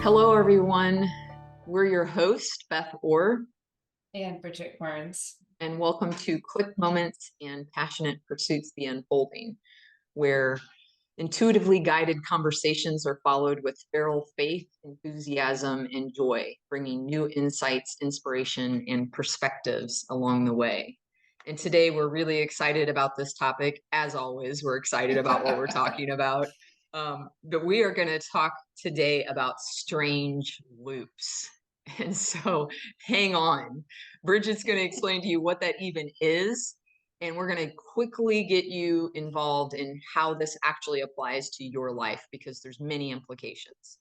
Hello, everyone. We're your host, Beth Orr, And Bridget Burns. and welcome to Quick Moments and Passionate Pursuits The Unfolding, where intuitively guided conversations are followed with feral faith, enthusiasm, and joy, bringing new insights, inspiration, and perspectives along the way. And today we're really excited about this topic. As always, we're excited about what we're talking about. But we are going to talk today about strange loops. And so hang on. Bridget's going to explain to you what that even is. And we're going to quickly get you involved in how this actually applies to your life, because there's many implications.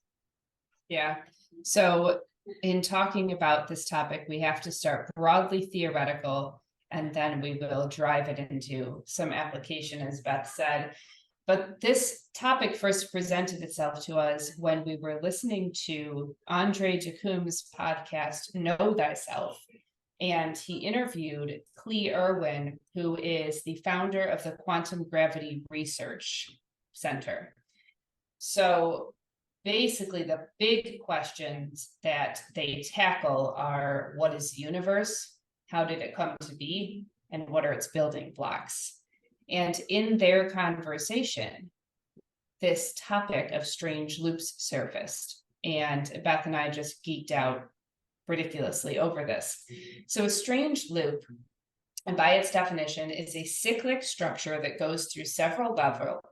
Yeah. So in talking about this topic, we have to start broadly theoretical, and then we will drive it into some application, as Beth said. But this topic first presented itself to us when we were listening to Andre Jacum's podcast, Know Thyself. And he interviewed Clee Irwin, who is the founder of the Quantum Gravity Research Center. So basically, the big questions that they tackle are: what is the universe? How did it come to be? And what are its building blocks? And in their conversation, this topic of strange loops surfaced. And Beth and I just geeked out ridiculously over this. So a strange loop, and by its definition, is a cyclic structure that goes through several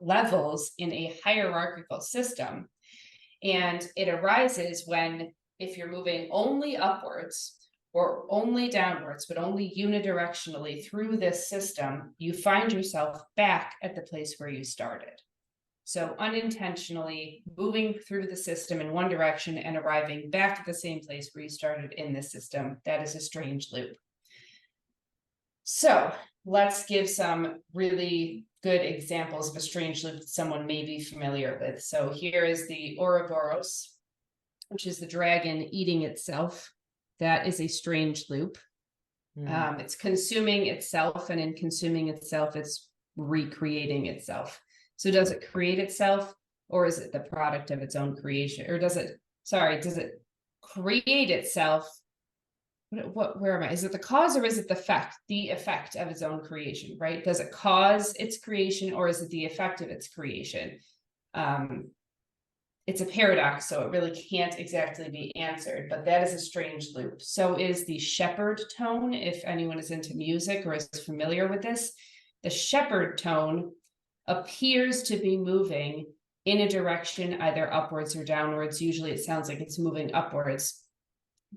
levels in a hierarchical system. And it arises when, if you're moving only upwards or only downwards, but only unidirectionally through this system, you find yourself back at the place where you started. So unintentionally moving through the system in one direction and arriving back at the same place where you started in this system, that is a strange loop. So let's give some really good examples of a strange loop that someone may be familiar with. So here is the Ouroboros, which is the dragon eating itself. That is a strange loop. It's consuming itself, and in consuming itself, it's recreating itself. So does it create itself, or is it the product of its own creation? Or does it create itself? Where am I? Is it the cause, or is it the effect of its own creation, right? Does it cause its creation, or is it the effect of its creation? It's a paradox, so it really can't exactly be answered, but that is a strange loop. So is the shepherd tone, if anyone is into music or is familiar with this. The shepherd tone appears to be moving in a direction either upwards or downwards. Usually it sounds like it's moving upwards,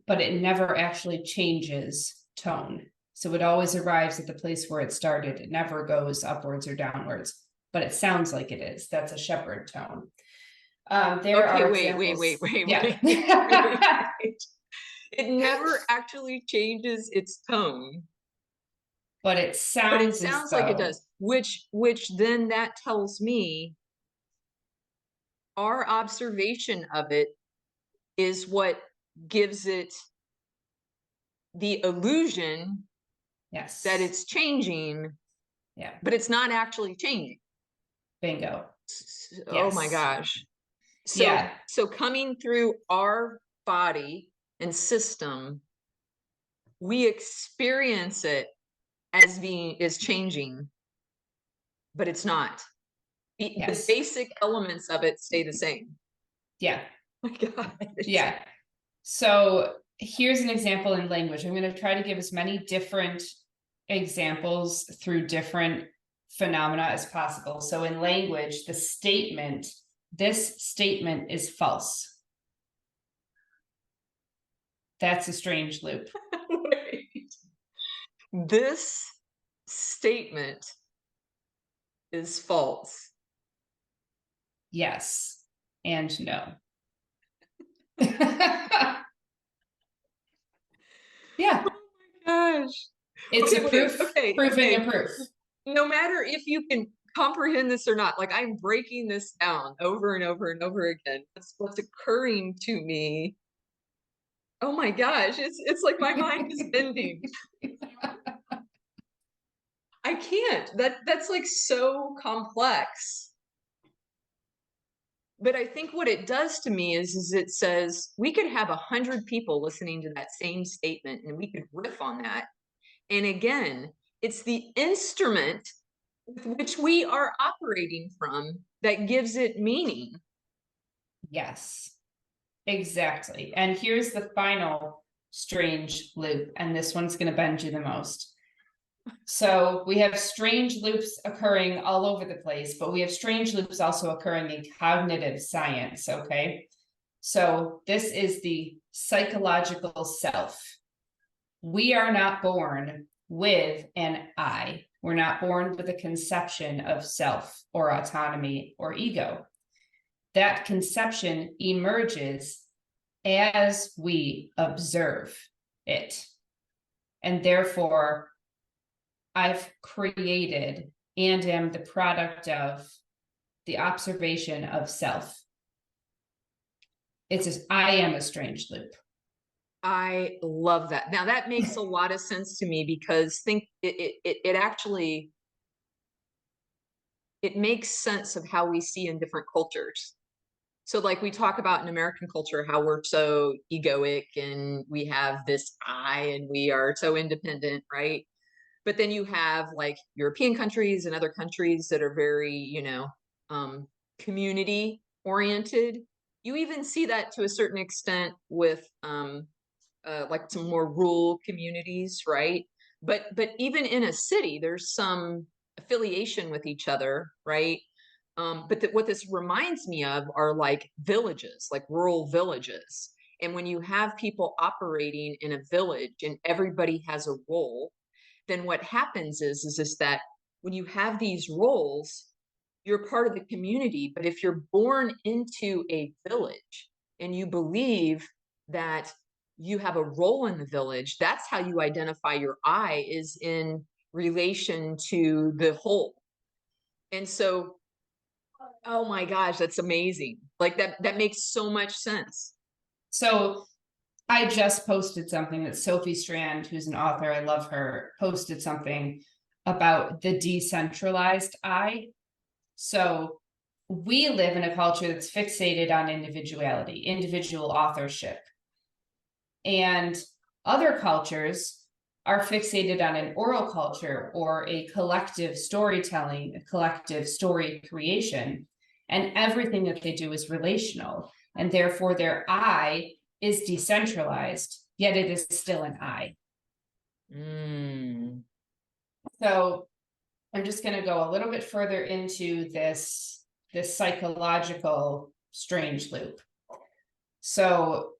but it never actually changes tone. So it always arrives at the place where it started. It never goes upwards or downwards, but it sounds like it is. That's a shepherd tone. Wait. Yeah. It never actually changes its tone, but it but it sounds sounds like it does, which then that tells me our observation of it is what gives it the illusion yes, that it's changing, yeah, but it's not actually changing. Bingo. Oh my Yes. gosh. Yeah. So coming through our body and system, we experience it as changing, but it's not. The Yes. basic elements of it stay the same. Yeah. Oh my God. Yeah. So here's an example in language. I'm going to try to give as many different examples through different phenomena as possible. So in language, this statement is false. That's a strange loop. Wait. This statement is false. Yes and no. Yeah. Oh my gosh. It's Okay, a proof, proving a proof. No matter if you can comprehend this or not, like I'm breaking this down over and over and over again. That's what's occurring to me. Oh my gosh, it's like my mind is bending. I can't. That's like so complex. But I think what it does to me is it says we could have 100 people listening to that same statement and we could riff on that. And again, it's the instrument with which we are operating from that gives it meaning. Yes, exactly. And here's the final strange loop, and this one's going to bend you the most. So we have strange loops occurring all over the place, but we have strange loops also occurring in cognitive science, okay? So this is the psychological self. We are not born with an I. We're not born with a conception of self or autonomy or ego. That conception emerges as we observe it. And therefore, I've created and am the product of the observation of self. I am a strange loop. I love that. Now that makes a lot of sense to me because it actually, it makes sense of how we see in different cultures. So like we talk about in American culture, how we're so egoic and we have this I and we are so independent, right? But then you have like European countries and other countries that are very, community oriented. You even see that to a certain extent with like some more rural communities, right? But even in a city, there's some affiliation with each other, right? But what this reminds me of are like villages, like rural villages. And when you have people operating in a village and everybody has a role, then what happens is that when you have these roles, you're part of the community. But if you're born into a village and you believe that you have a role in the village, that's how you identify your I, is in relation to the whole. And so, oh my gosh, that's amazing. Like that makes so much sense. So I just posted something that Sophie Strand, who's an author, I love her, posted something about the decentralized I. So we live in a culture that's fixated on individuality, individual authorship. And other cultures are fixated on an oral culture or a collective storytelling, a collective story creation. And everything that they do is relational. And therefore their I is decentralized, yet it is still an I. So I'm just going to go a little bit further into this psychological strange loop. So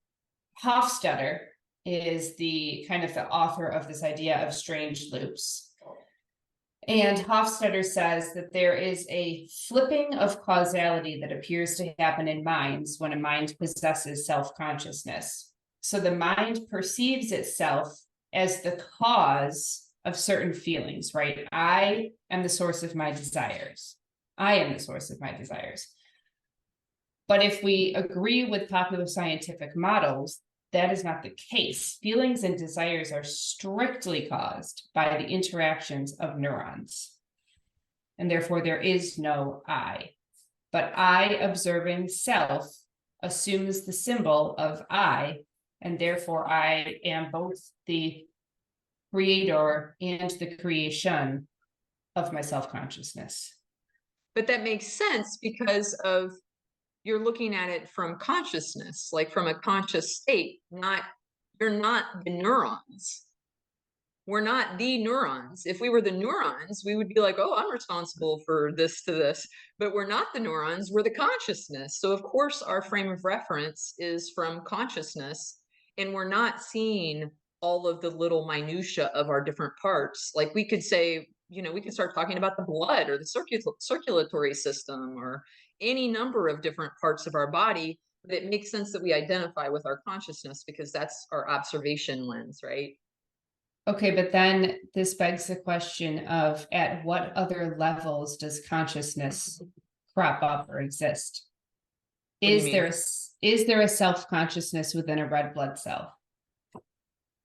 Hofstadter is the kind of the author of this idea of strange loops. And Hofstadter says that there is a flipping of causality that appears to happen in minds when a mind possesses self-consciousness. So the mind perceives itself as the cause of certain feelings, right? I am the source of my desires. I am the source of my desires. But if we agree with popular scientific models, that is not the case. Feelings and desires are strictly caused by the interactions of neurons. And therefore, there is no I. But I observing self assumes the symbol of I, and therefore I am both the creator and the creation of my self-consciousness. But that makes sense because of you're looking at it from consciousness, like from a conscious state, you're not the neurons. We're not the neurons. If we were the neurons, we would be like, oh, I'm responsible for this to this, but we're not the neurons, we're the consciousness. So of course our frame of reference is from consciousness, and we're not seeing all of the little minutia of our different parts. Like we could say, we could start talking about the blood or the circulatory system or any number of different parts of our body, but it makes sense that we identify with our consciousness because that's our observation lens, right? Okay, but then this begs the question of at what other levels does consciousness crop up or exist? Is there a self-consciousness within a red blood cell?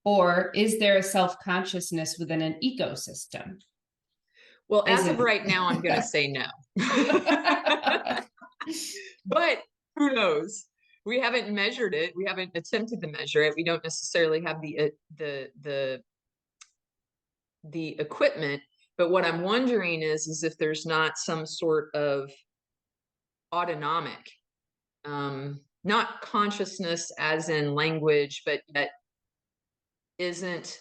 Or is there a self-consciousness within an ecosystem? Well, as of right now, I'm going to say no. But who knows? We haven't measured it. We haven't attempted to measure it. We don't necessarily have the equipment. But what I'm wondering is if there's not some sort of autonomic, not consciousness as in language, but that isn't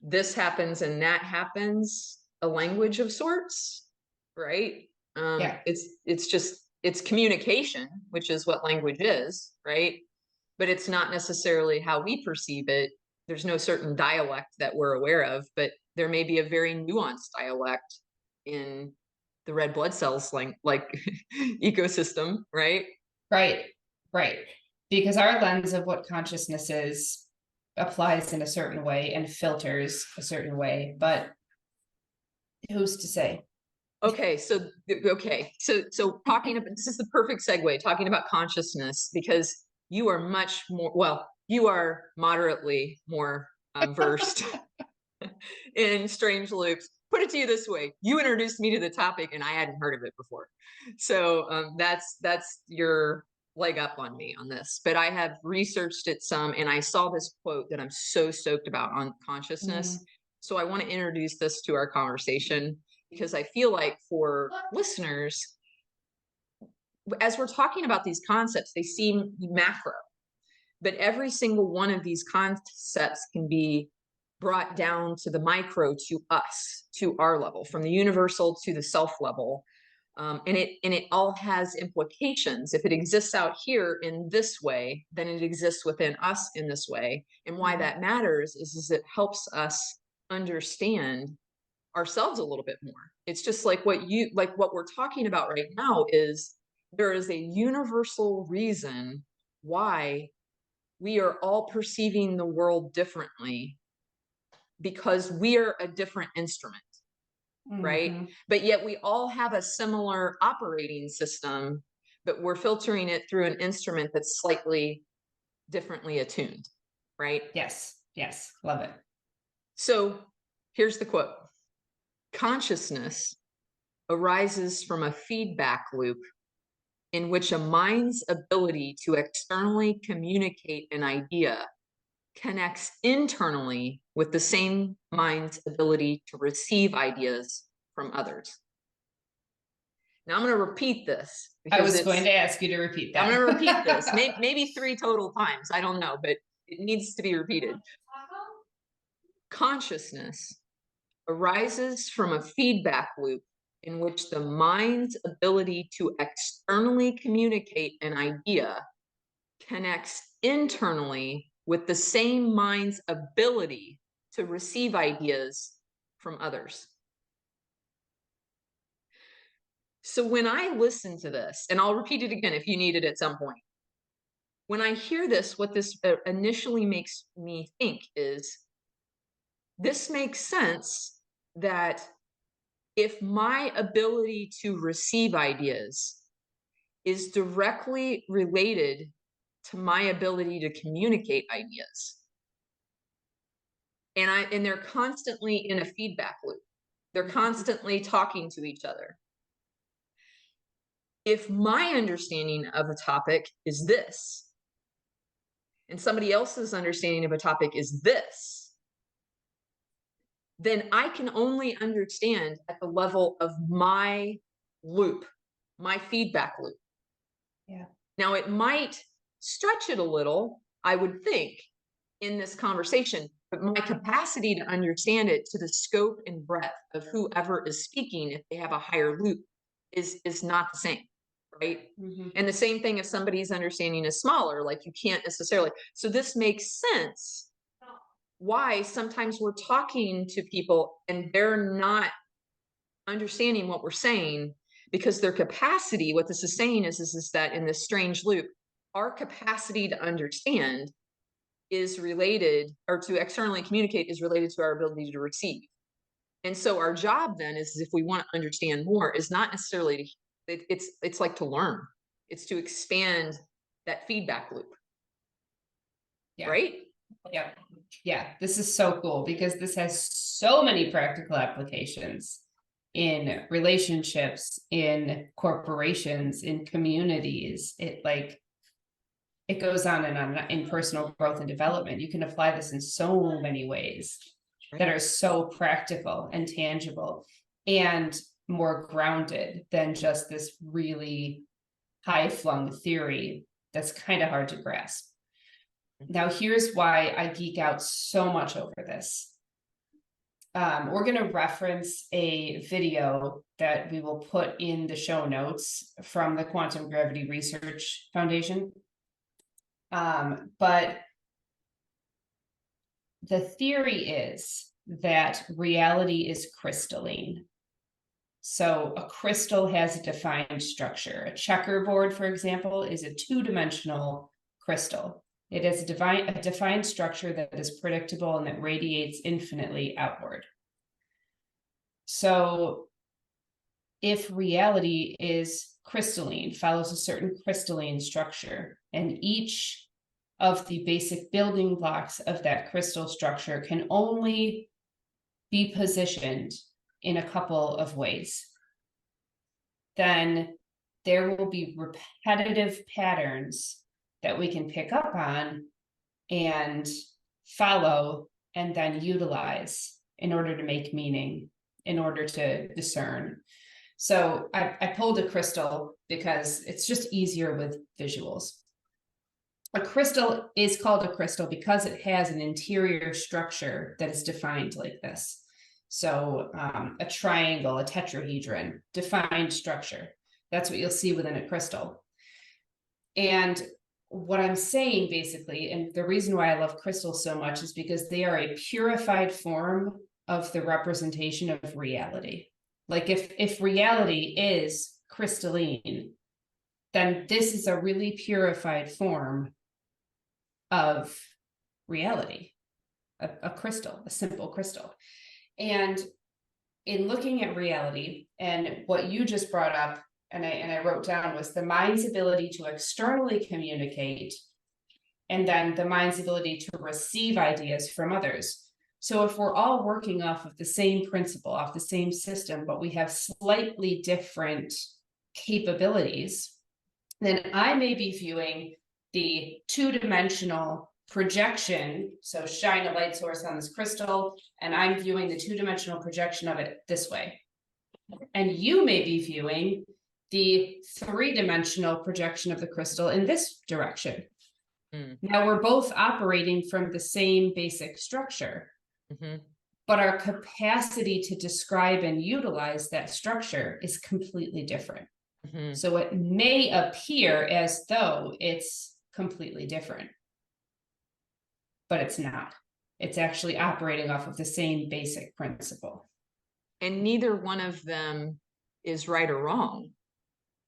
this happens and that happens a language of sorts, right? Yeah. It's communication, which is what language is, right? But it's not necessarily how we perceive it. There's no certain dialect that we're aware of, but there may be a very nuanced dialect in the red blood cells like ecosystem, right? Right, right. Because our lens of what consciousness is applies in a certain way and filters a certain way, but who's to say? Okay, so talking about this is the perfect segue, talking about consciousness, because you are much more, well, you are moderately more versed in strange loops. Put it to you this way: you introduced me to the topic, and I hadn't heard of it before. So that's your leg up on me on this. But I have researched it some, and I saw this quote that I'm so stoked about on consciousness. So I want to introduce this to our conversation, because I feel like for listeners, as we're talking about these concepts, they seem macro, but every single one of these concepts can be brought down to the micro, to us, to our level, from the universal to the self level. And it all has implications. If it exists out here in this way, then it exists within us in this way. And why that matters is it helps us understand ourselves a little bit more. It's just like what we're talking about right now is there is a universal reason why we are all perceiving the world differently, because we are a different instrument, right? But yet we all have a similar operating system, but we're filtering it through an instrument that's slightly differently attuned, right? Yes, yes, love it. So here's the quote: consciousness arises from a feedback loop in which a mind's ability to externally communicate an idea connects internally with the same mind's ability to receive ideas from others. Now I'm going to repeat this. I was going to ask you to repeat that. I'm going to repeat this, maybe 3 total times. I don't know, but it needs to be repeated. Consciousness arises from a feedback loop in which the mind's ability to externally communicate an idea connects internally with the same mind's ability to receive ideas from others. So when I listen to this, and I'll repeat it again if you need it at some point, when I hear this, what this initially makes me think is, this makes sense that if my ability to receive ideas is directly related to my ability to communicate ideas, and they're constantly in a feedback loop, they're constantly talking to each other. If my understanding of a topic is this, and somebody else's understanding of a topic is this, then I can only understand at the level of my loop, my feedback loop. Yeah. Now, it might stretch it a little, I would think, in this conversation, but my capacity to understand it to the scope and breadth of whoever is speaking, if they have a higher loop, is not the same, right? And the same thing if somebody's understanding is smaller, like you can't necessarily. So this makes sense why sometimes we're talking to people and they're not understanding what we're saying, because their capacity, what this is saying is that in this strange loop, our capacity to understand is related, or to externally communicate is related to our ability to receive. And so our job then is, if we want to understand more, is not necessarily to, it's like to learn, it's to expand that feedback loop. Yeah. Right? Yeah. Yeah. This is so cool because this has so many practical applications. in relationships, in corporations, in communities. It goes on and on in personal growth and development. You can apply this in so many ways that are so practical and tangible and more grounded than just this really high flung theory that's kind of hard to grasp. Now, here's why I geek out so much over this. We're going to reference a video that we will put in the show notes from the Quantum Gravity Research Foundation. But the theory is that reality is crystalline. So a crystal has a defined structure. A checkerboard, for example, is a two-dimensional crystal. It has a defined structure that is predictable and that radiates infinitely outward. So if reality is crystalline, follows a certain crystalline structure, and each of the basic building blocks of that crystal structure can only be positioned in a couple of ways, then there will be repetitive patterns that we can pick up on and follow and then utilize in order to make meaning, in order to discern. So I pulled a crystal because it's just easier with visuals. A crystal is called a crystal because it has an interior structure that is defined like this. So a triangle, a tetrahedron, defined structure. That's what you'll see within a crystal. And what I'm saying basically, and the reason why I love crystals so much is because they are a purified form of the representation of reality. Like if reality is crystalline, then this is a really purified form of reality, a crystal, a simple crystal. And in looking at reality, and what you just brought up, and I wrote down, was the mind's ability to externally communicate, and then the mind's ability to receive ideas from others. So if we're all working off of the same principle, off the same system, but we have slightly different capabilities, then I may be viewing the two-dimensional projection, so shine a light source on this crystal, and I'm viewing the two-dimensional projection of it this way. And you may be viewing the three-dimensional projection of the crystal in this direction. Now we're both operating from the same basic structure, but our capacity to describe and utilize that structure is completely different. So it may appear as though it's completely different, but it's not. It's actually operating off of the same basic principle. And neither one of them is right or wrong.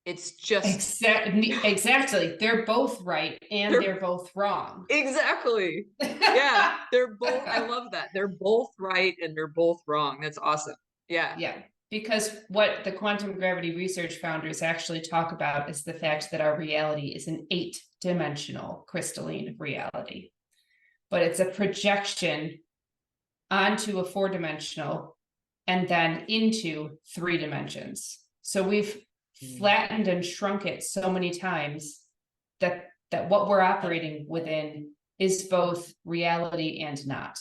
It's just exactly. They're both right and they're both wrong. Exactly. Yeah, they're both. I love that. They're both right and they're both wrong. That's awesome. Yeah. Yeah. Because what the quantum gravity research founders actually talk about is the fact that our reality is an 8-dimensional crystalline reality, but it's a projection onto a 4-dimensional and then into 3 dimensions. So we've flattened and shrunk it so many times that what we're operating within is both reality and not.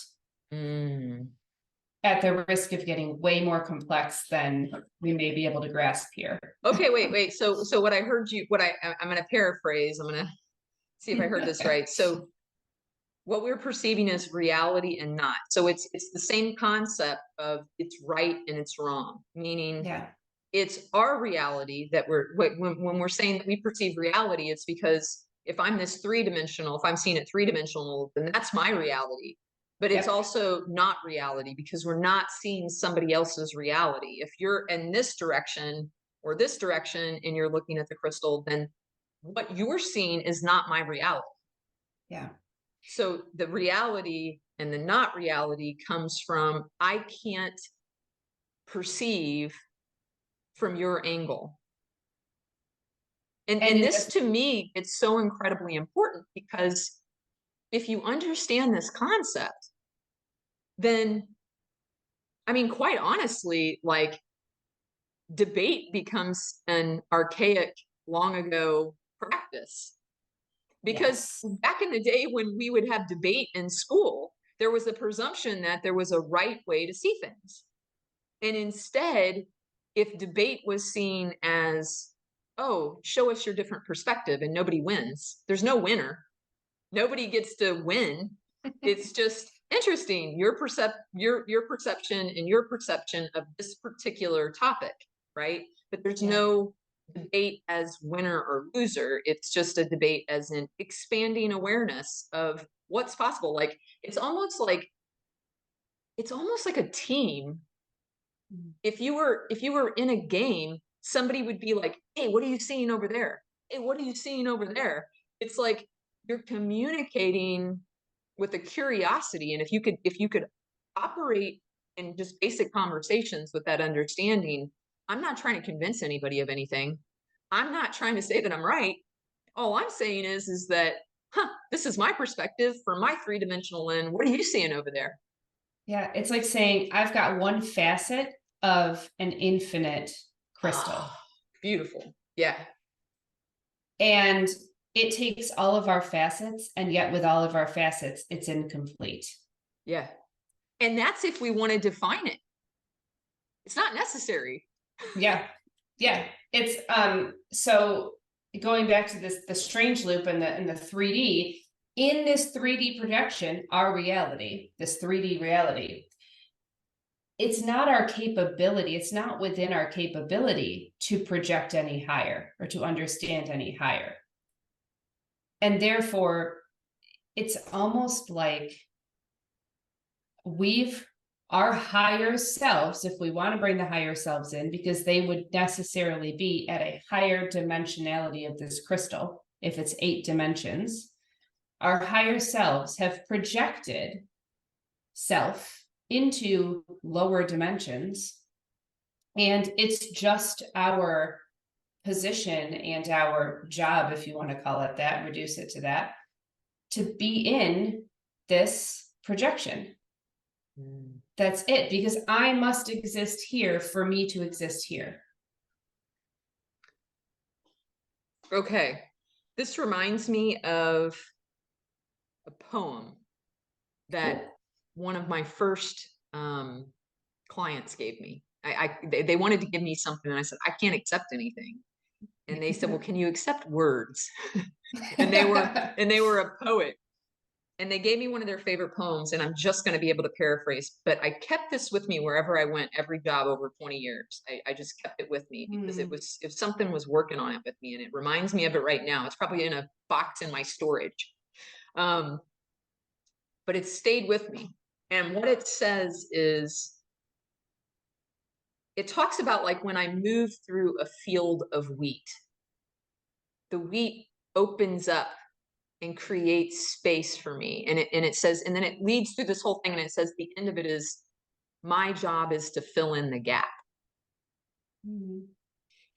At the risk of getting way more complex than we may be able to grasp here. Okay, wait. So what I heard you, I'm going to paraphrase. I'm going to see if I heard this right. So what we're perceiving as reality and not. So it's the same concept of it's right and it's wrong, meaning it's our reality that when we're saying that we perceive reality, it's because if I'm this 3-dimensional, if I'm seeing it 3-dimensional, then that's my reality. But it's also not reality because we're not seeing somebody else's reality. If you're in this direction or this direction and you're looking at the crystal, then what you're seeing is not my reality. Yeah. So the reality and the not reality comes from, I can't perceive from your angle. And this, to me, it's so incredibly important because if you understand this concept, then, I mean, quite honestly, like debate becomes an archaic, long ago practice. Because Yes. back in the day when we would have debate in school, there was a presumption that there was a right way to see things. And instead, if debate was seen as, oh, show us your different perspective and nobody wins, there's no winner. Nobody gets to win. It's just interesting, your perception and your perception of this particular topic, right? But there's Yeah. no debate as winner or loser. It's just a debate as in expanding awareness of what's possible. Like it's almost like a team. If you were in a game, somebody would be like, hey, what are you seeing over there? Hey, what are you seeing over there? It's like you're communicating with a curiosity. And if you could operate in just basic conversations with that understanding, I'm not trying to convince anybody of anything. I'm not trying to say that I'm right. All I'm saying is that, this is my perspective from my three-dimensional lens. What are you seeing over there? Yeah. It's like saying, I've got one facet of an infinite crystal. Beautiful. Yeah. And it takes all of our facets, and yet with all of our facets, it's incomplete. Yeah. And that's if we want to define it. It's not necessary. Yeah. Yeah. It's so going back to the strange loop and the 3D, in this 3D projection, our reality, this 3D reality, it's not our capability, it's not within our capability to project any higher or to understand any higher. And therefore, it's almost like our higher selves, if we want to bring the higher selves in, because they would necessarily be at a higher dimensionality of this crystal, if it's 8 dimensions, our higher selves have projected self into lower dimensions. And it's just our position and our job, if you want to call it that, reduce it to that, to be in this projection. That's it, because I must exist here for me to exist here. Okay. This reminds me of a poem that one of my first clients gave me. They wanted to give me something, and I said, I can't accept anything. And they said, well, can you accept words? and they were a poet. And they gave me one of their favorite poems, and I'm just going to be able to paraphrase, but I kept this with me wherever I went, every job over 20 years. I just kept it with me because it was, if something was working on it with me, and it reminds me of it right now. It's probably in a box in my storage. But it stayed with me. And what it says is, it talks about like when I move through a field of wheat, the wheat opens up and creates space for me. And it says, and then it leads through this whole thing, and it says the end of it is, my job is to fill in the gap. And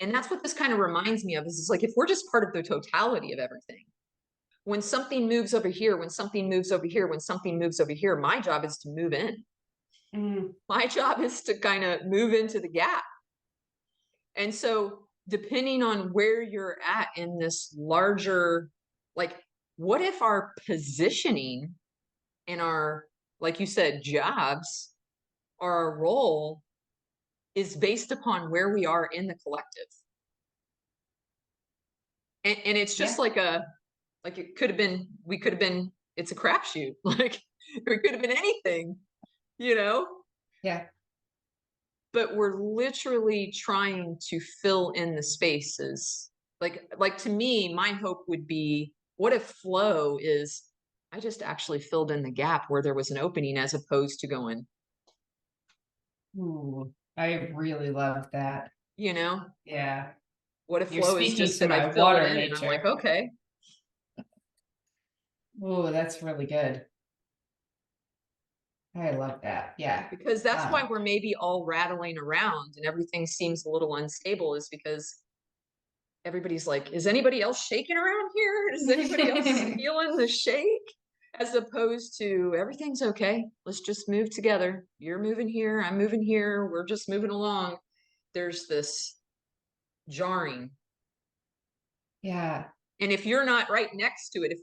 that's what this kind of reminds me of, is it's like, if we're just part of the totality of everything, when something moves over here, when something moves over here, when something moves over here, my job is to move in. My job is to kind of move into the gap. And so depending on where you're at in this larger, like, what if our positioning and our, like you said, jobs, or our role is based upon where we are in the collective? And it's just like it could have been, we could have been, it's a crapshoot. Like it could have been anything, you know? Yeah. But we're literally trying to fill in the spaces. Like to me, my hope would be, what if flow is, I just actually filled in the gap where there was an opening, as opposed to going, Ooh, I really love that. you know? Yeah. What if You're flow is speaking just to that I my fill water it in and I'm like, nature. okay. Oh, that's really good. I love that. Yeah. Because that's why we're maybe all rattling around and everything seems a little unstable, is because everybody's like, is anybody else shaking around here? Is anybody else feeling the shake? As opposed to, everything's okay. Let's just move together. You're moving here, I'm moving here. We're just moving along. there's this jarring. Yeah. And if you're not right next to it, if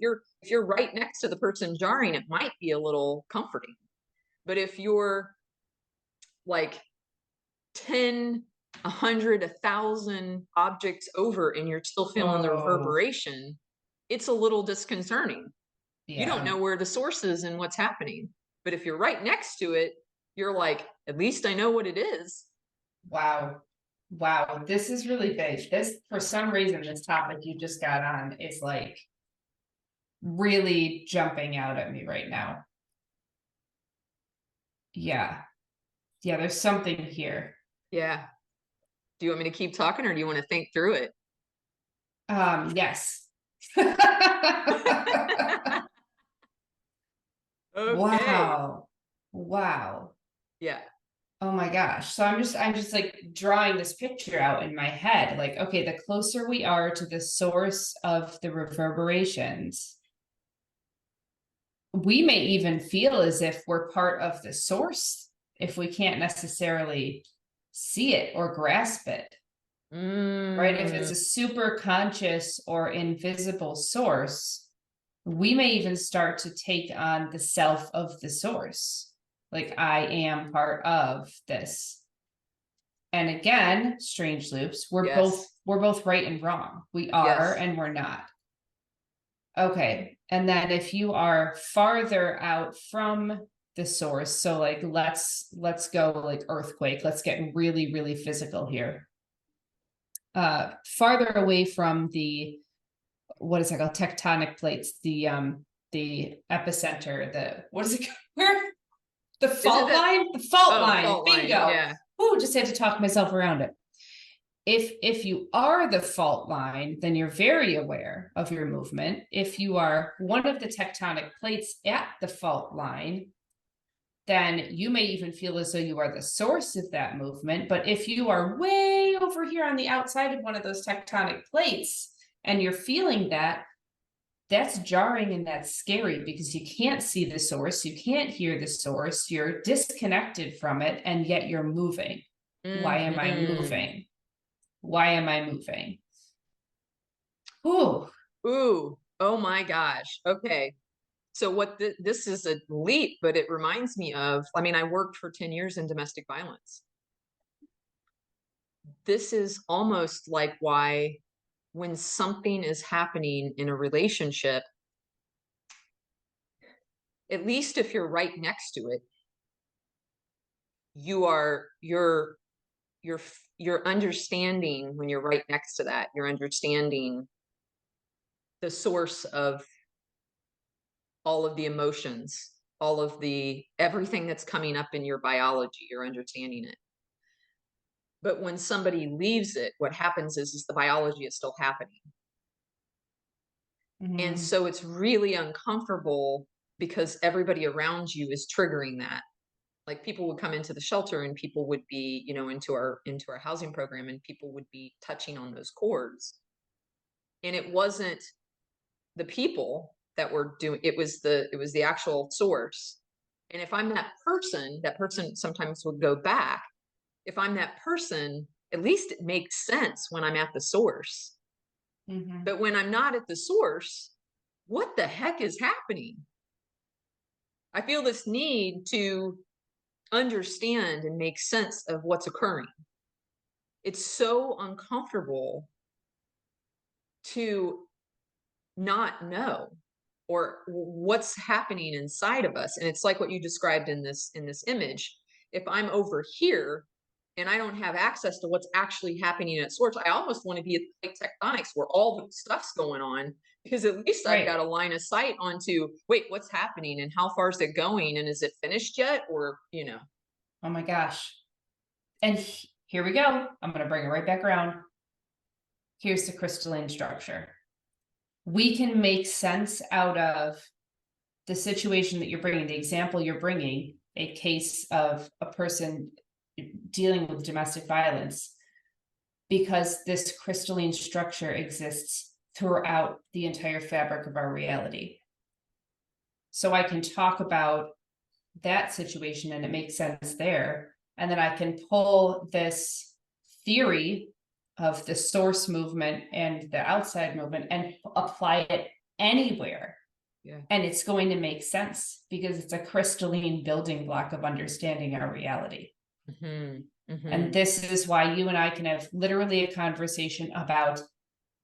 you're right next to the person jarring, it might be a little comforting. But if you're like 10, 100, 1,000 objects over and you're still feeling the Oh, reverberation, it's a little disconcerting. You don't yeah. know where the source is and what's happening. But if you're right next to it, you're like, at least I know what it is. Wow. Wow. This is really big. This, for some reason, this topic you just got on is like really jumping out at me right now. Yeah. Yeah, there's something here. Yeah. Do you want me to keep talking or do you want to think through it? Yes. Okay. Wow. Wow. Yeah. Oh my gosh. So I'm just like drawing this picture out in my head. Like, okay, the closer we are to the source of the reverberations, we may even feel as if we're part of the source if we can't necessarily see it or grasp it. Right? If it's a super conscious or invisible source, we may even start to take on the self of the source. Like, I am part of this. And again, strange loops, we're Yes. both right and wrong. We are Yes. and we're not. Okay. And then if you are farther out from the source, so like let's go like earthquake, let's get really, really physical here. Farther away from the, what is it called, tectonic plates, the epicenter, the, what is it where the fault line, the fault line, fault line, bingo. yeah. Ooh, just had to talk myself around it. If you are the fault line, then you're very aware of your movement. If you are one of the tectonic plates at the fault line, then you may even feel as though you are the source of that movement. But if you are way over here on the outside of one of those tectonic plates and you're feeling that, that's jarring and that's scary because you can't see the source, you can't hear the source, you're disconnected from it, and yet you're moving. Why am I moving? Why am I moving? Ooh. Ooh, oh my gosh. Okay. So what this is a leap, but it reminds me of, I mean, I worked for 10 years in domestic violence. This is almost like why when something is happening in a relationship, at least if you're right next to it, you're understanding when you're right next to that, you're understanding the source of all of the emotions, all of the everything that's coming up in your biology, you're understanding it. But when somebody leaves it, what happens is the biology is still happening. And so it's really uncomfortable because everybody around you is triggering that. Like people would come into the shelter and people would be, you know, into our housing program, and people would be touching on those chords. And it wasn't the people that were doing it, was the actual source. And if I'm that person sometimes would go back. If I'm that person, at least it makes sense when I'm at the source. But when I'm not at the source, what the heck is happening? I feel this need to understand and make sense of what's occurring. It's so uncomfortable to not know or what's happening inside of us. And it's like what you described in this image. If I'm over here and I don't have access to what's actually happening at source, I almost want to be at plate tectonics where all the stuff's going on, because at least I've got a line of sight onto, wait, what's happening and how far is it going and is it finished yet? Or, you know. Oh my gosh. And here we go. I'm going to bring it right back around. Here's the crystalline structure. We can make sense out of the situation that you're bringing, the example you're bringing, a case of a person dealing with domestic violence, because this crystalline structure exists throughout the entire fabric of our reality. So I can talk about that situation and it makes sense there. And then I can pull this theory of the source movement and the outside movement and apply it anywhere. Yeah. And it's going to make sense because it's a crystalline building block of understanding our reality. And this is why you and I can have literally a conversation about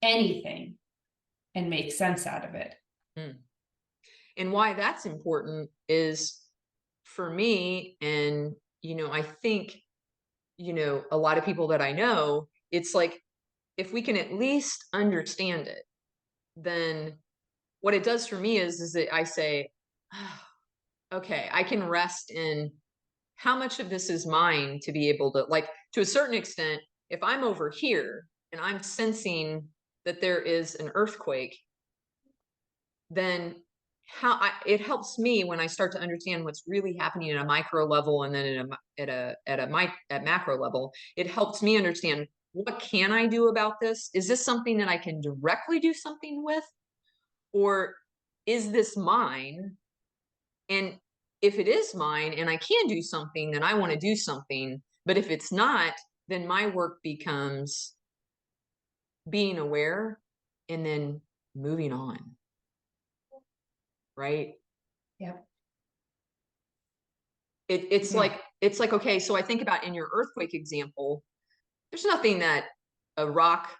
anything and make sense out of it. And why that's important is for me, and, you know, I think, you know, a lot of people that I know, it's like, if we can at least understand it, then what it does for me is that I say, oh, okay, I can rest in how much of this is mine to be able to, like, to a certain extent, if I'm over here and I'm sensing that there is an earthquake, then it helps me when I start to understand what's really happening at a micro level, and then at macro level, it helps me understand, what can I do about this? Is this something that I can directly do something with? Or is this mine? And if it is mine and I can do something, then I want to do something. But if it's not, then my work becomes being aware and then moving on. Right? Yep. It's like, okay, so I think about in your earthquake example, there's nothing that a rock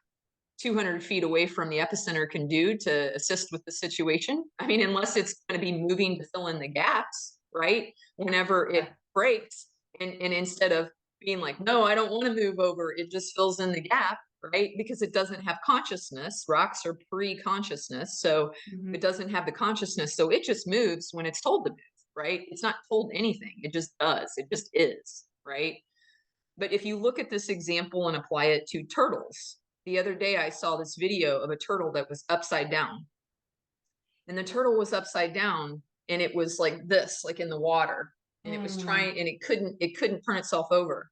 200 feet away from the epicenter can do to assist with the situation. I mean, unless it's going to be moving to fill in the gaps, right? Whenever it breaks, and instead of being like, no, I don't want to move over, it just fills in the gap, right? Because it doesn't have consciousness. Rocks are pre-consciousness, so it doesn't have the consciousness, so it just moves when it's told to move, right? It's not told anything, it just does, it just is, right? But if you look at this example and apply it to turtles, the other day I saw this video of a turtle that was upside down. And the turtle was upside down, and it was like this, like in the water. And it was trying, and it couldn't turn itself over.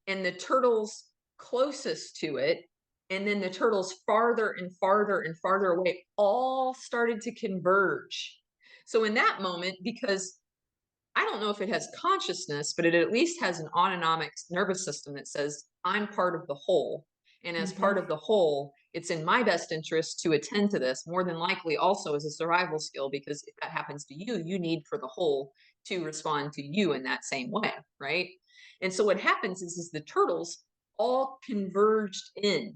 And the turtles closest to it, and then the turtles farther and farther and farther away, all started to converge. So in that moment, because I don't know if it has consciousness, but it at least has an autonomic nervous system that says, I'm part of the whole. And as part of the whole, it's in my best interest to attend to this, more than likely also as a survival skill, because if that happens to you, you need for the whole to respond to you in that same way, right? And so what happens is the turtles all converged in.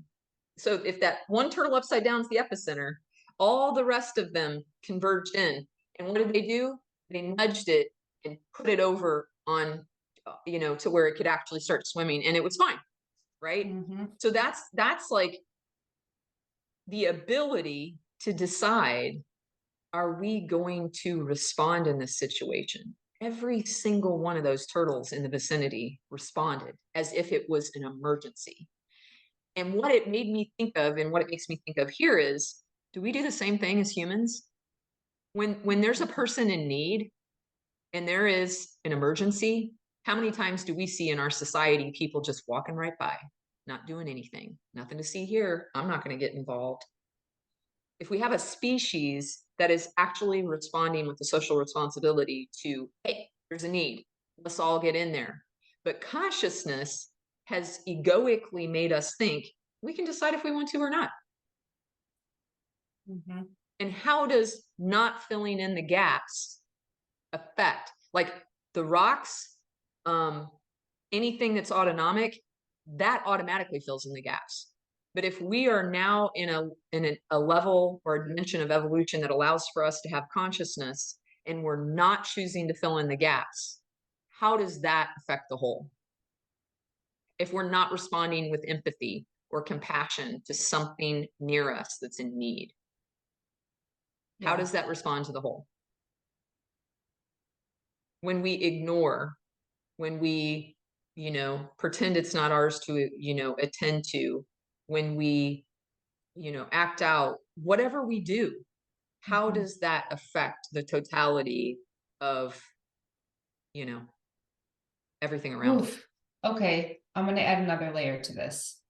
So if that one turtle upside down is the epicenter, all the rest of them converged in. And what did they do? They nudged it and put it over on, you know, to where it could actually start swimming, and it was fine, right? So that's like the ability to decide, are we going to respond in this situation? Every single one of those turtles in the vicinity responded as if it was an emergency. And what it made me think of, and what it makes me think of here is, do we do the same thing as humans? When there's a person in need, and there is an emergency, how many times do we see in our society people just walking right by, not doing anything? Nothing to see here, I'm not going to get involved. If we have a species that is actually responding with the social responsibility to, hey, there's a need, let's all get in there. But consciousness has egoically made us think we can decide if we want to or not. And how does not filling in the gaps affect, like the rocks, anything that's autonomic, that automatically fills in the gaps. But if we are now in a level or a dimension of evolution that allows for us to have consciousness, and we're not choosing to fill in the gaps, how does that affect the whole? If we're not responding with empathy or compassion to something near us that's in need, how does that respond to the whole? When we ignore, when we, you know, pretend it's not ours to, you know, attend to, when we, you know, act out, whatever we do, how does that affect the totality of, you know, everything around us? Okay, I'm going to add another layer to this.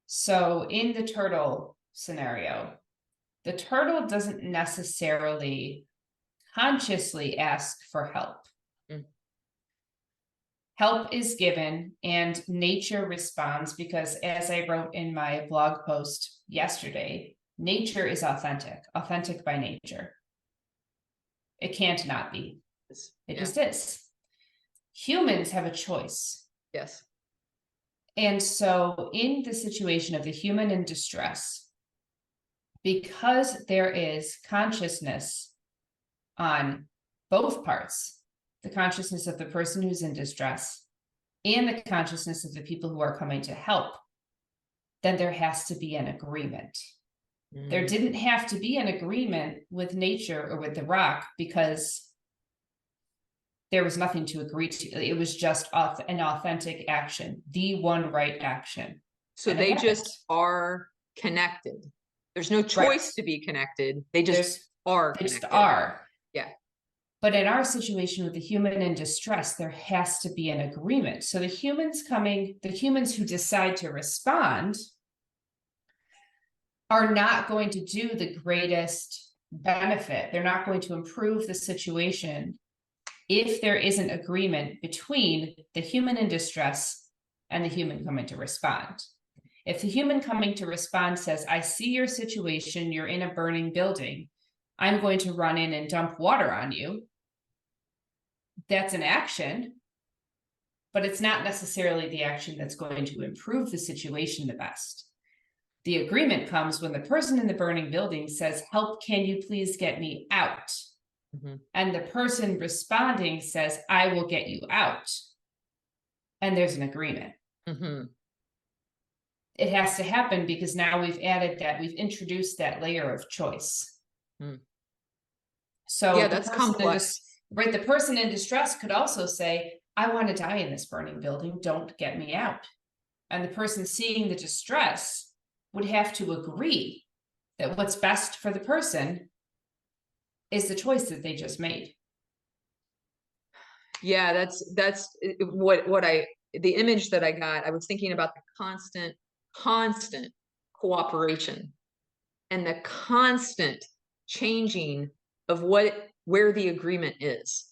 So in the turtle scenario, the turtle doesn't necessarily consciously ask for help. help is given and nature responds, because as I wrote in my blog post yesterday, nature is authentic by nature. It can't not be. It Yeah. just is. Humans have a choice. Yes. And so in the situation of the human in distress, because there is consciousness on both parts, the consciousness of the person who's in distress and the consciousness of the people who are coming to help, then there has to be an agreement. There didn't have to be an agreement with nature or with the rock because there was nothing to agree to. It was just an authentic action, the one right action. So And they it just are connected. There's no choice to be connected. They just are They just connected. are. Yeah. But in our situation with the human in distress, there has to be an agreement. So the humans who decide to respond are not going to do the greatest benefit. They're not going to improve the situation if there isn't agreement between the human in distress and the human coming to respond. If the human coming to respond says, I see your situation, you're in a burning building, I'm going to run in and dump water on you, that's an action, but it's not necessarily the action that's going to improve the situation the best. The agreement comes when the person in the burning building says, help, can you please get me out? And the person responding says, I will get you out. And there's an agreement. It has to happen because now we've introduced that layer of choice. So yeah, that's complex. Right, the person in distress could also say, I want to die in this burning building, don't get me out. And the person seeing the distress would have to agree that what's best for the person is the choice that they just made. Yeah, that's the image that I got. I was thinking about the constant cooperation and the constant changing of where the agreement is.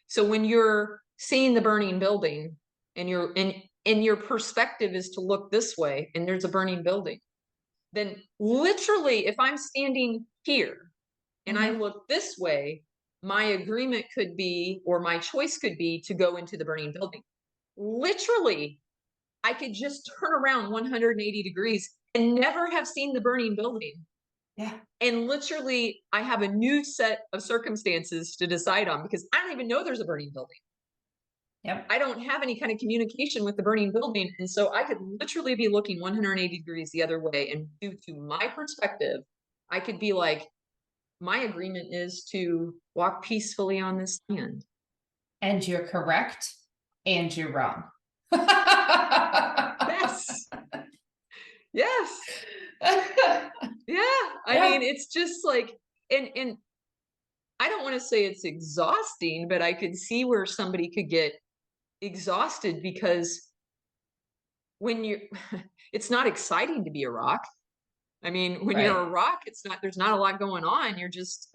So when you're seeing the burning building and your perspective is to look this way and there's a burning building, then literally if I'm standing here and I look this way, my agreement could be, or my choice could be, to go into the burning building. Literally, I could just turn around 180 degrees and never have seen the burning building. Yeah. And literally, I have a new set of circumstances to decide on because I don't even know there's a burning building. Yep. I don't have any kind of communication with the burning building. And so I could literally be looking 180 degrees the other way. And due to my perspective, I could be like, my agreement is to walk peacefully on this land. And you're correct, and you're wrong. Yes. Yes. Yeah. I mean, it's just like, and I don't want to say it's exhausting, but I could see where somebody could get exhausted because it's not exciting to be a rock. I mean, when you're a rock, there's not a lot going on. You're just,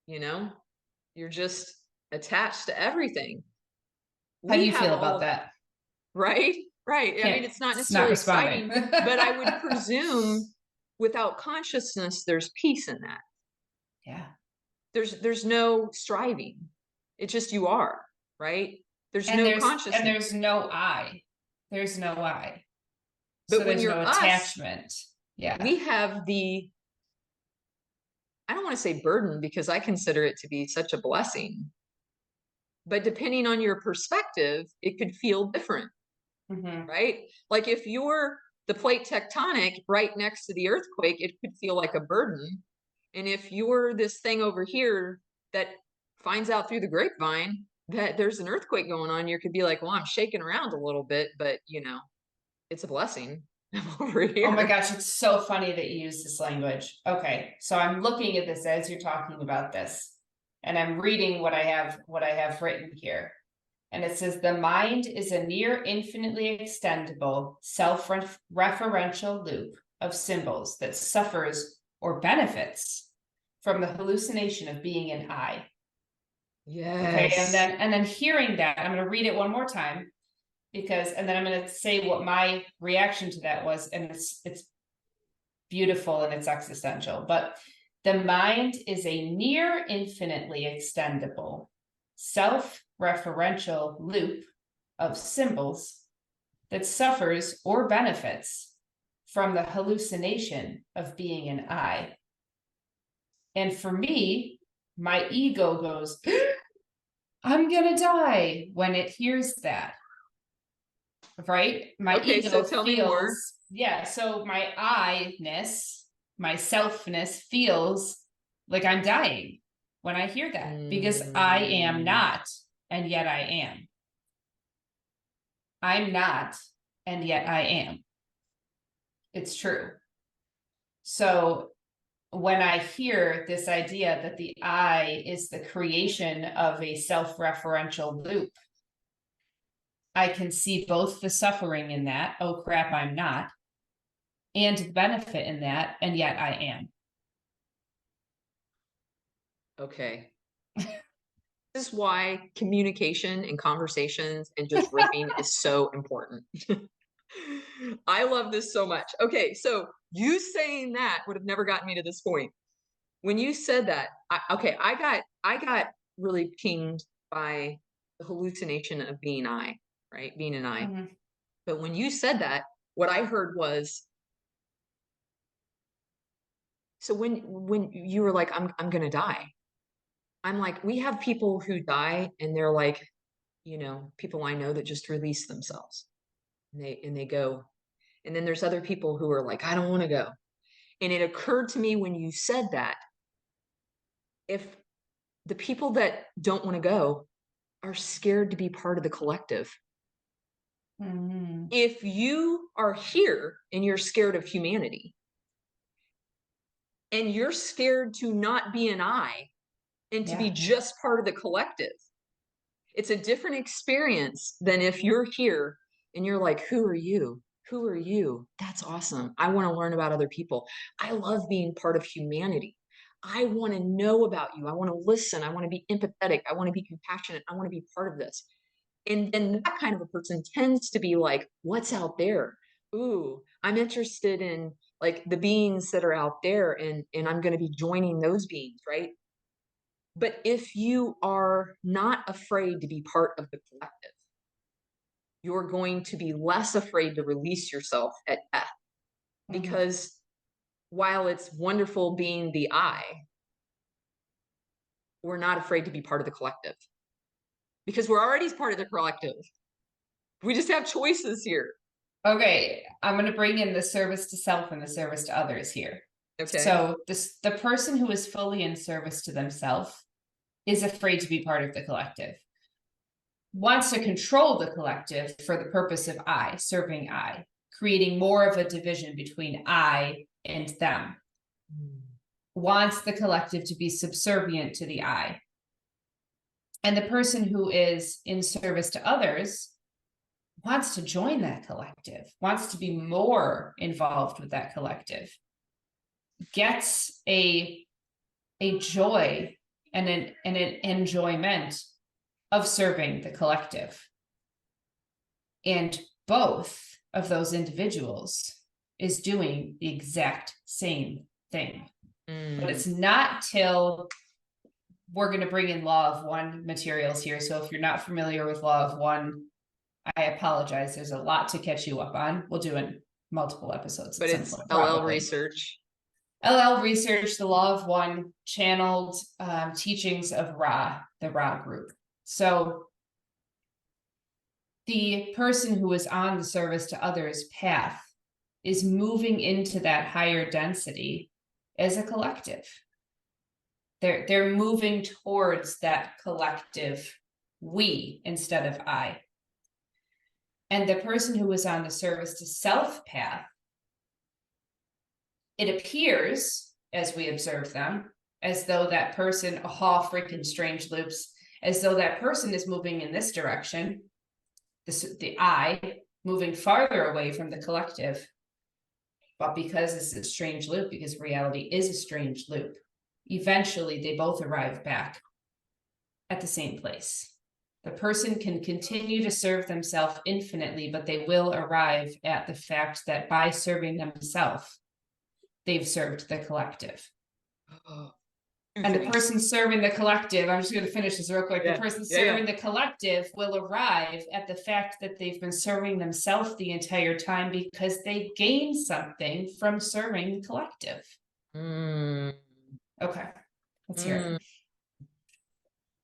you're just attached to everything. How do you feel about that? Right. Right. I mean, it's not necessarily exciting, but I would presume without consciousness, there's peace in that. Yeah. There's no striving. It's just, you are, right? There's no consciousness. And there's no I. There's no I. But so when there's you're no attachment. Yeah. We have I don't want to say burden because I consider it to be such a blessing. But depending on your perspective, it could feel different, right? Like if you're the plate tectonic right next to the earthquake, it could feel like a burden. And if you're this thing over here that finds out through the grapevine that there's an earthquake going on, you could be like, well, I'm shaking around a little bit, but it's a blessing. I'm over here. Oh my gosh, it's so funny that you use this language. Okay, so I'm looking at this as you're talking about this, and I'm reading what I have written here. And it says, the mind is a near infinitely extendable, self-referential loop of symbols that suffers or benefits from the hallucination of being an I. Okay, Yes. and then hearing that, I'm gonna read it one more time because, and then I'm gonna say what my reaction to that was, and it's beautiful and it's existential, but the mind is a near infinitely extendable, self-referential loop of symbols that suffers or benefits from the hallucination of being an I. And for me, my ego goes, I'm gonna die when it hears that. Right? My Okay, ego so tell me more. feels, yeah, so my I-ness, my selfness feels like I'm dying when I hear that because I am not, and yet I am. I'm not, and yet I am. It's true. So when I hear this idea that the I is the creation of a self-referential loop, I can see both the suffering in that, oh crap, I'm not, and the benefit in that, and yet I am. Okay. This is why communication and conversations and just riffing is so important. I love this so much. Okay, so you saying that would have never gotten me to this point. When you said that, okay, I got really pinged by the hallucination of being I, right? Being an I. Mhm. But when you said that, what I heard was, so when you were like, I'm gonna die. I'm like, we have people who die and they're like, people I know that just release themselves and they go. And then there's other people who are like, I don't want to go. And it occurred to me when you said that, if the people that don't want to go are scared to be part of the collective, Mhm. if you are here and you're scared of humanity and you're scared to not be an I and to be Yeah. just part of the collective, it's a different experience than if you're here and you're like, who are you? Who are you? That's awesome. I want to learn about other people. I love being part of humanity. I want to know about you. I want to listen. I want to be empathetic. I want to be compassionate. I want to be part of this. And then that kind of a person tends to be like, what's out there? Ooh, I'm interested in like the beings that are out there and I'm going to be joining those beings, right? But if you are not afraid to be part of the collective, you're going to be less afraid to release yourself at death. Mhm. Because while it's wonderful being the I, we're not afraid to be part of the collective because we're already part of the collective. We just have choices here. Okay, I'm going to bring in the service to self and the service to others here. Okay. So the person who is fully in service to themselves is afraid to be part of the collective, wants to control the collective for the purpose of I, serving I, creating more of a division between I and them, wants the collective to be subservient to the I. And the person who is in service to others wants to join that collective, wants to be more involved with that collective, gets a joy and an enjoyment of serving the collective. And both of those individuals is doing the exact same thing. But it's not till we're going to bring in Law of One materials here. So if you're not familiar with Law of One, I apologize. There's a lot to catch you up on. We'll do in multiple episodes But at some it's point. LL Probably. research. LL research, the Law of One, channeled teachings of Ra, the Ra group. So the person who is on the service to others path is moving into that higher density as a collective. They're moving towards that collective we instead of I. And the person who is on the service to self path, it appears as we observe them as though that person, freaking strange loops, as though that person is moving in this direction, the I moving farther away from the collective. But because this is a strange loop, because reality is a strange loop, eventually they both arrive back at the same place. The person can continue to serve themselves infinitely, but they will arrive at the fact that by serving themselves, they've served the collective. And the person serving the collective, I'm just going to finish this real quick. Yeah, The person yeah, yeah. serving the collective will arrive at the fact that they've been serving themselves the entire time because they gain something from serving the collective. Mm, Okay, let's hear it.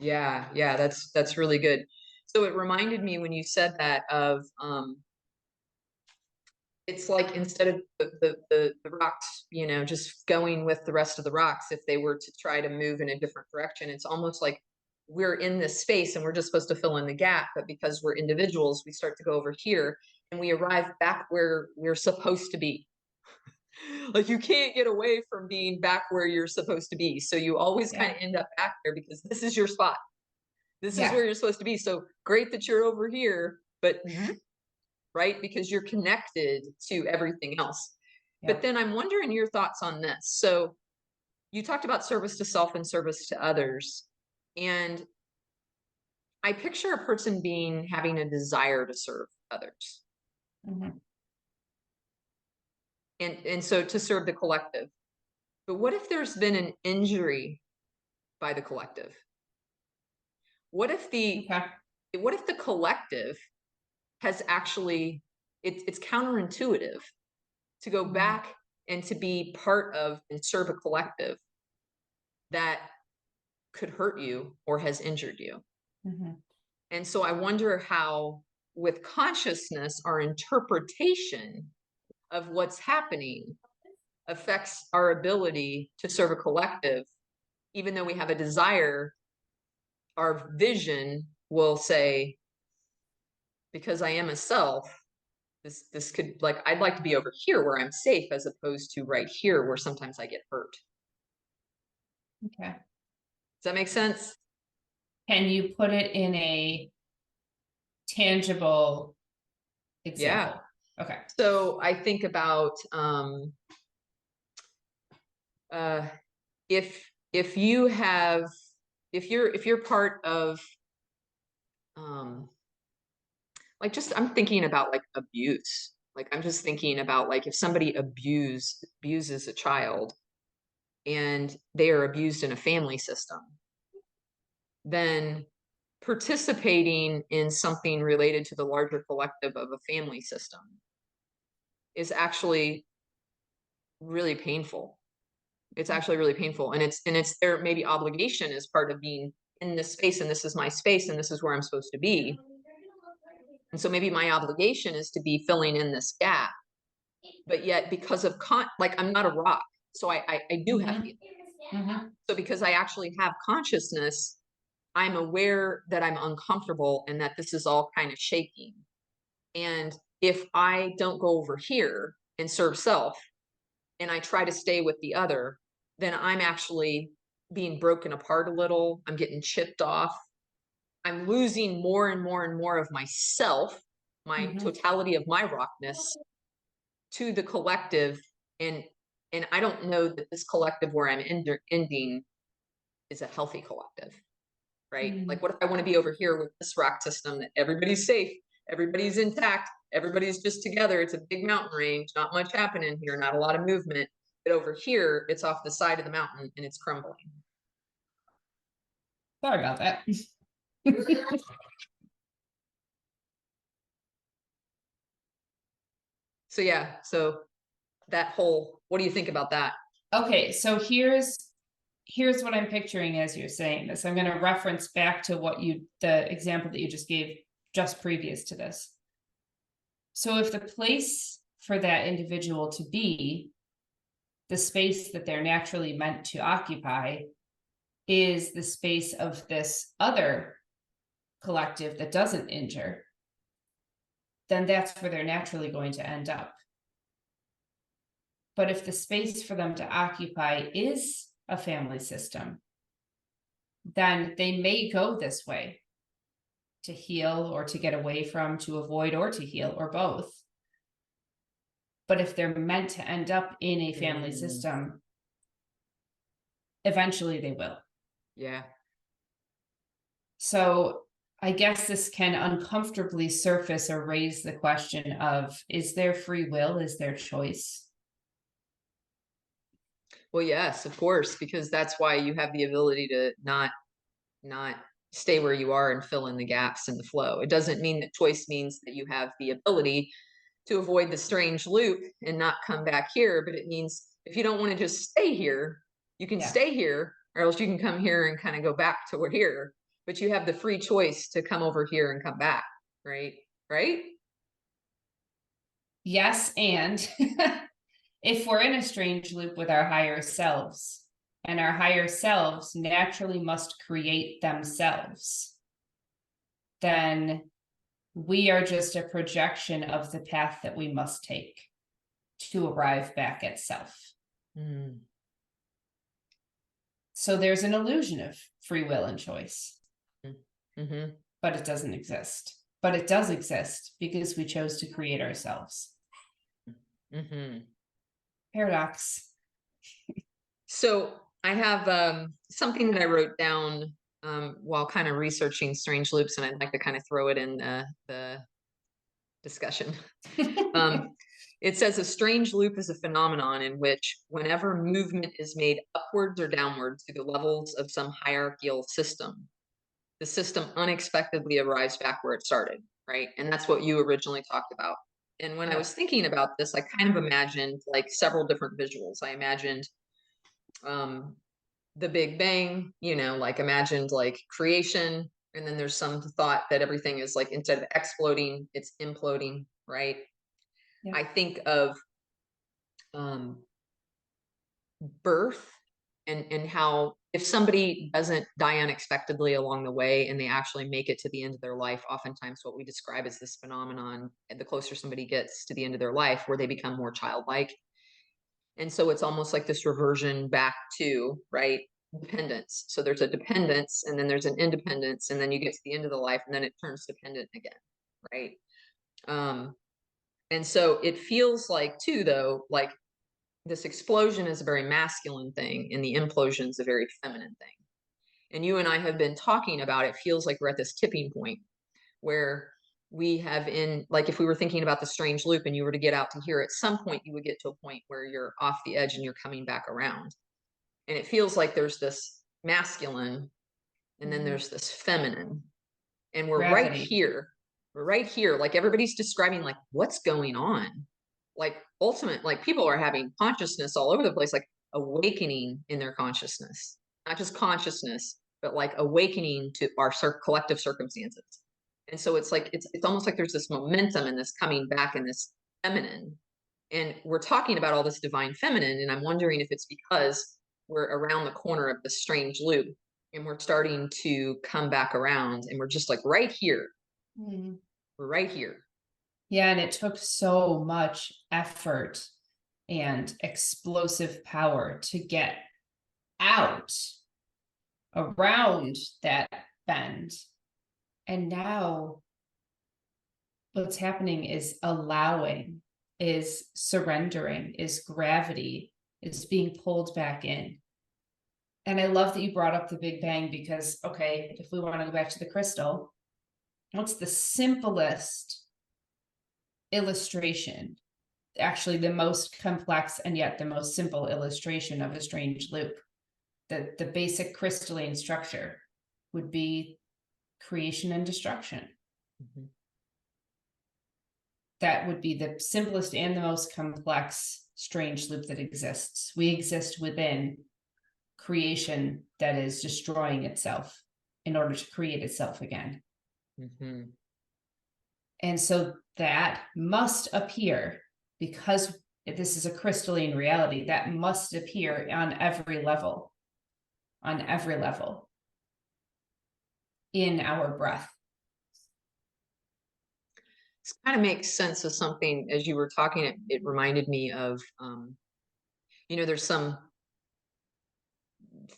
yeah, that's really good. So it reminded me when you said that of it's like instead of the rocks, you know, just going with the rest of the rocks, if they were to try to move in a different direction, it's almost like we're in this space and we're just supposed to fill in the gap. But because we're individuals, we start to go over here and we arrive back where we're supposed to be. Like you can't get away from being back where you're supposed to be. So you always kind of end up back there because this is your spot. This is where you're supposed to be. So great that you're over here, but right? Because you're connected to everything else. But then I'm wondering your thoughts on this. So you talked about service to self and service to others. And I picture a person having a desire to serve others. And so to serve the collective. But what if there's been an injury by the collective? What if the collective has actually, it's counterintuitive to go back and to be part of and serve a collective that could hurt you or has injured you. And so I wonder how, with consciousness, our interpretation of what's happening affects our ability to serve a collective. Even though we have a desire, our vision will say, because I am a self, this could, like, I'd like to be over here where I'm safe as opposed to right here where sometimes I get hurt. Okay. Does that make sense? Can you put it in a tangible example? Yeah. Okay. So I think about if you're part of like, just I'm thinking about like abuse. Like I'm just thinking about like if somebody abuses a child and they are abused in a family system, then participating in something related to the larger collective of a family system is actually really painful. It's actually really painful. And it's their maybe obligation as part of being in this space, and this is my space, and this is where I'm supposed to be. And so maybe my obligation is to be filling in this gap. But yet because of like I'm not a rock. So I do have feelings. So because I actually have consciousness, I'm aware that I'm uncomfortable and that this is all kind of shaking. And if I don't go over here and serve self, and I try to stay with the other, then I'm actually being broken apart a little. I'm getting chipped off. I'm losing more and more and more of myself, my totality of my rockness to the collective. And I don't know that this collective where I'm ending is a healthy collective, right? Like what if I want to be over here with this rock system that everybody's safe, everybody's intact, everybody's just together. It's a big mountain range, not much happening here, not a lot of movement. But over here, it's off the side of the mountain and it's crumbling. Sorry about that. So yeah, so that whole, what do you think about that? Okay, so here's what I'm picturing as you're saying this. I'm going to reference back to the example that you just gave just previous to this. So if the place for that individual to be, the space that they're naturally meant to occupy, is the space of this other collective that doesn't injure, then that's where they're naturally going to end up. But if the space for them to occupy is a family system, then they may go this way to heal or to get away from, to avoid or to heal, or both. But if they're meant to end up in a family system, eventually they will. Yeah. So I guess this can uncomfortably surface or raise the question of, is there free will? Is there choice? Well, yes, of course, because that's why you have the ability to not stay where you are and fill in the gaps in the flow. It doesn't mean that choice means that you have the ability to avoid the strange loop and not come back here, but it means if you don't want to just stay here, you can Yeah. stay here, or else you can come here and kind of go back to where here, but you have the free choice to come over here and come back, right? Right? Yes, and if we're in a strange loop with our higher selves, and our higher selves naturally must create themselves, then we are just a projection of the path that we must take to arrive back at self. Mm. So there's an illusion of free will and choice, Mm-hmm. but it doesn't exist. But it does exist because we chose to create ourselves. Mm-hmm. Paradox. So I have something that I wrote down while kind of researching strange loops, and I'd like to kind of throw it in the discussion. Um, it says a strange loop is a phenomenon in which whenever movement is made upwards or downwards through the levels of some hierarchical system, the system unexpectedly arrives back where it started, right? And that's what you originally talked about. And when I was thinking about this, I kind of imagined like several different visuals. I imagined um, the Big Bang, like imagined like creation. And then there's some thought that everything is like instead of exploding, it's imploding, right? Yeah. I think of um, birth and how if somebody doesn't die unexpectedly along the way and they actually make it to the end of their life, oftentimes what we describe as this phenomenon, the closer somebody gets to the end of their life, where they become more childlike. And so it's almost like this reversion back to, right, dependence. So there's a dependence and then there's an independence, and then you get to the end of the life and then it turns dependent again, right? Um, and so it feels like too, though, like this explosion is a very masculine thing and the implosion is a very feminine thing. And you and I have been talking about it, feels like we're at this tipping point where we have in like if we were thinking about the strange loop and you were to get out to here, at some point you would get to a point where you're off the edge and you're coming back around. And it feels like there's this masculine and then there's this feminine. And we're right Gravity. here. We're right here. Like everybody's describing like what's going on. Like ultimate, like people are having consciousness all over the place, like awakening in their consciousness, not just consciousness, but like awakening to our collective circumstances. And so it's like it's almost like there's this momentum and this coming back in this feminine. And we're talking about all this divine feminine, and I'm wondering if it's because we're around the corner of this strange loop and we're starting to come back around and we're just like right here. Mm. We're right here. Yeah, and it took so much effort and explosive power to get out around that bend. And now what's happening is allowing, is surrendering, is gravity, is being pulled back in. And I love that you brought up the Big Bang because, okay, if we want to go back to the crystal, what's the simplest illustration? Actually, the most complex and yet the most simple illustration of a strange loop. The basic crystalline structure would be creation and destruction. Mm-hmm. That would be the simplest and the most complex strange loop that exists. We exist within creation that is destroying itself in order to create itself again. Mm-hmm. And so that must appear, because this is a crystalline reality, that must appear on every level in our breath. This kind of makes sense of something as you were talking. It reminded me of, there's some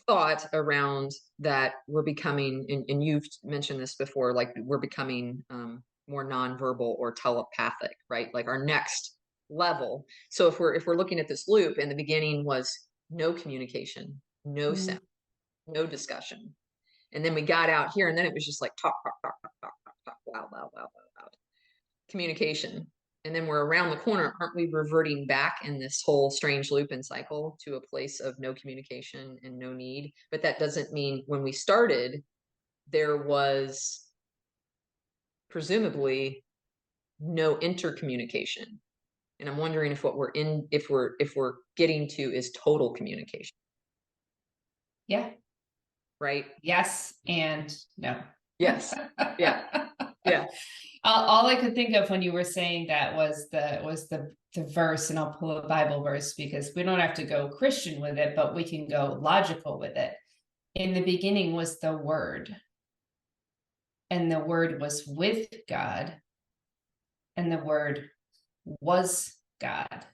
thought around that we're becoming, and you've mentioned this before, like we're becoming more nonverbal or telepathic, right? Like our next level. So if we're looking at this loop, and the beginning was no communication, no sound, no discussion. And then we got out here and then it was just like talk, loud, communication. And then we're around the corner. Aren't we reverting back in this whole strange loop and cycle to a place of no communication and no need? But that doesn't mean when we started, there was presumably no intercommunication. And I'm wondering if what we're in, if we're getting to is total communication. Yeah. Right. Yes and no. Yes. Yeah. Yeah. All I could think of when you were saying that was the verse, and I'll pull a Bible verse because we don't have to go Christian with it, but we can go logical with it. In the beginning was the Word, and the Word was with God, and the Word was God.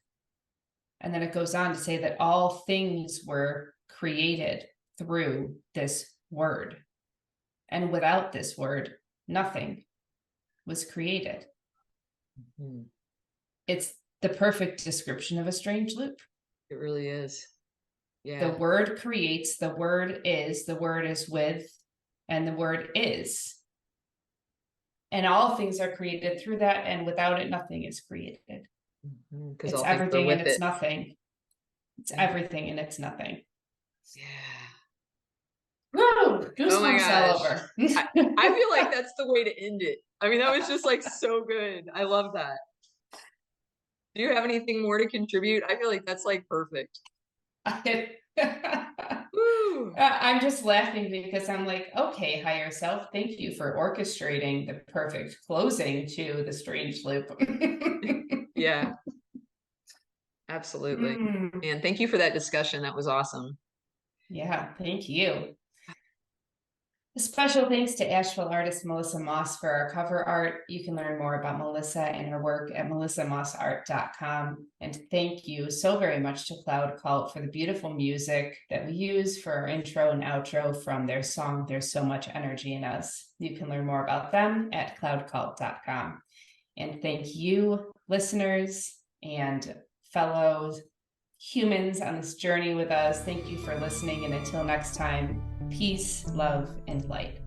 And then it goes on to say that all things were created through this Word. And without this Word, nothing was created. Mm-hmm. It's the perfect description of a strange loop. It really is. Yeah. The Word creates, the Word is with, and the Word is. And all things are created through that, and without it, nothing is created. Mm-hmm. It's everything and it's nothing. It's everything and it's nothing. Yeah. Woo! Goosebumps Oh my gosh. all over. I feel like that's the way to end it. I mean, that was just like so good. I love that. Do you have anything more to contribute? I feel like that's like perfect. I'm just laughing because I'm like, okay, higher self, thank you for orchestrating the perfect closing to the strange loop. Yeah, absolutely. And thank you for that discussion. That was awesome. Yeah, thank you. A special thanks to Asheville artist Melissa Moss for our cover art. You can learn more about Melissa and her work at melissamossart.com. And thank you so very much to Cloud Cult for the beautiful music that we use for our intro and outro from their song, There's So Much Energy in Us. You can learn more about them at cloudcult.com. And thank you, listeners and fellow humans on this journey with us. Thank you for listening. And until next time, peace, love, and light.